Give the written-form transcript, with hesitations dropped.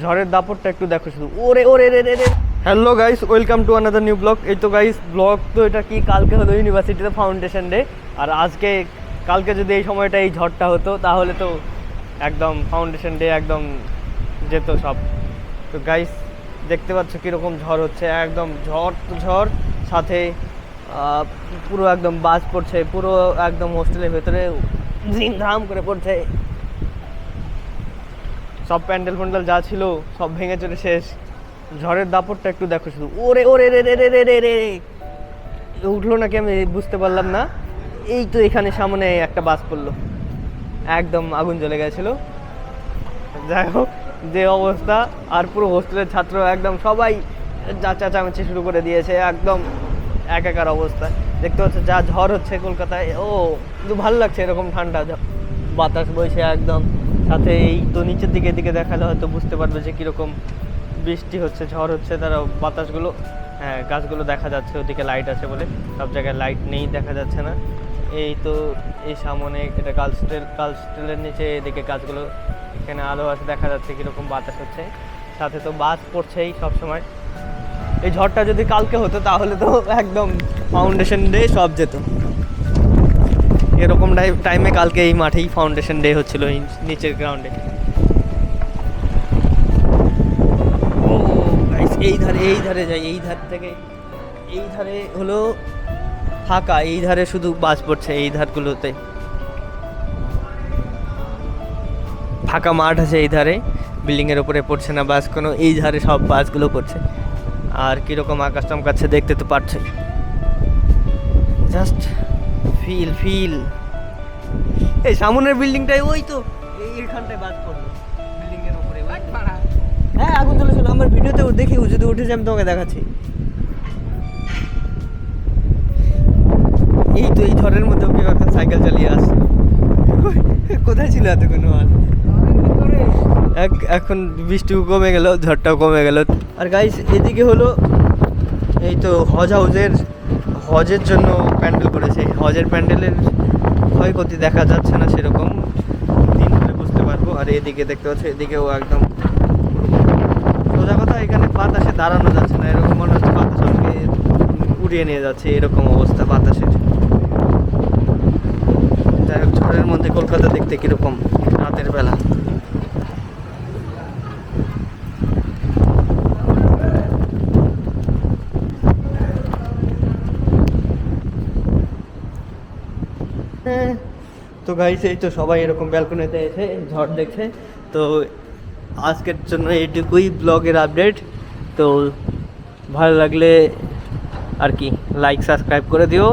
ঝড়ের দাপটটা একটু দেখো শুধু, ওরে ওরে রে রে রে। Hello guys, welcome to another new blog. এই তো গাইস, ব্লগ তো এটা কি, কালকে হলো ইউনিভার্সিটিতে ফাউন্ডেশন ডে, আর কালকে যদি এই সময়টা এই ঝড়টা হতো তাহলে তো একদম ফাউন্ডেশন ডে একদম যেত সব। তো গাইস দেখতে পাচ্ছ কীরকম ঝড় হচ্ছে, একদম ঝড় তো ঝড়, সাথে পুরো একদম বাজ পড়ছে, পুরো একদম হোস্টেলের ভেতরে ঝিমধাম করে পড়ছে। সব প্যান্ডেল ফ্যান্ডেল যা ছিল সব ভেঙে চলে শেষ। ঝড়ের দাপটটা একটু দেখো শুধু, ওরে ওরে রে রে রে রে রে রে। উঠলো নাকি আমি বুঝতে পারলাম না। এই তো এখানে সামনে একটা বাস পড়লো, একদম আগুন জ্বলে গেছিলো। যাই হোক, যে অবস্থা, আর পুরো হোস্টেলের ছাত্র একদম সবাই চেঁচামেচি শুরু করে দিয়েছে, একদম একাকার অবস্থা। দেখতে পাচ্ছ যা ঝড় হচ্ছে কলকাতায়, কিন্তু ভালো লাগছে এরকম ঠান্ডা বাতাস বইছে একদম। সাথে এই তো নিচের দিকে এদিকে দেখালে হয়তো বুঝতে পারবে যে কীরকম বৃষ্টি হচ্ছে, ঝড় হচ্ছে। তারা বাতাসগুলো, হ্যাঁ গাছগুলো দেখা যাচ্ছে, ওদিকে লাইট আছে বলে, সব জায়গায় লাইট নেই, দেখা যাচ্ছে না। এই তো এই সামনে এটা গার্লস হোস্টেলের নিচে, এদিকে গাছগুলো, এখানে আলো আছে, দেখা যাচ্ছে কীরকম বাতাস হচ্ছে। সাথে তো বাস পড়ছেই সবসময়। এই ঝড়টা যদি কালকে হতো তাহলে তো একদম ফাউন্ডেশন ডে সব যেত। এরকম টাইমে কালকে এই মাঠেই ফাউন্ডেশন ডে হচ্ছিল, নিচের গ্রাউন্ডে। এই ধারে যাই, এই ধার থেকে এই ধারে হলো ফাঁকা, এই ধারে শুধু বাস পড়ছে। এই ধারগুলোতে ফাঁকা মাঠ আছে, এই ধারে বিল্ডিংয়ের ওপরে পড়ছে না বাস কোনো, এই ধারে সব বাসগুলো পড়ছে। আর কীরকম আকাশ চমকাচ্ছে দেখতে তো পারছই, জাস্ট ফিল। এই সামনের বিল্ডিংটাই, ওই তো এইখানটায় বাস পড়লো বিল্ডিংয়ের উপরে। হ্যাঁ আগুন চলেছিল, আমার ভিডিওতে দেখি, যদি উঠেছে আমি তোমাকে দেখাচ্ছি। এই তো এই ঝড়ের মধ্যেও কেউ একটা সাইকেল চালিয়ে আসছে। কোথায় ছিল এতক্ষণ? এখন বৃষ্টিও কমে গেল, ঝড়টাও কমে গেল। আর গাইস এদিকে হলো এই তো হজের জন্য প্যান্ডেল করেছে। হজের প্যান্ডেলের ক্ষয়ক্ষতি দেখা যাচ্ছে না সেরকম, দিন হলে বুঝতে পারবো। আর এদিকে দেখতে পাচ্ছি, এদিকেও একদম সোজা কথা, এখানে বাতাসে দাঁড়ানো যাচ্ছে না, এরকম মনে হচ্ছে বাতাস আমাকে উড়িয়ে নিয়ে যাচ্ছে, এরকম অবস্থা বাতাসের। যাই হোক, ঝড়ের মধ্যে কলকাতা দেখতে কীরকম রাতের বেলা। তো গাইস এই তো সবাই এরকম ব্যালকনিতে এসে ঝড় দেখছে। তো আজকের জন্য এইটুকুই ব্লগের আপডেট। তো ভালো লাগলে আর কি লাইক সাবস্ক্রাইব করে দিও।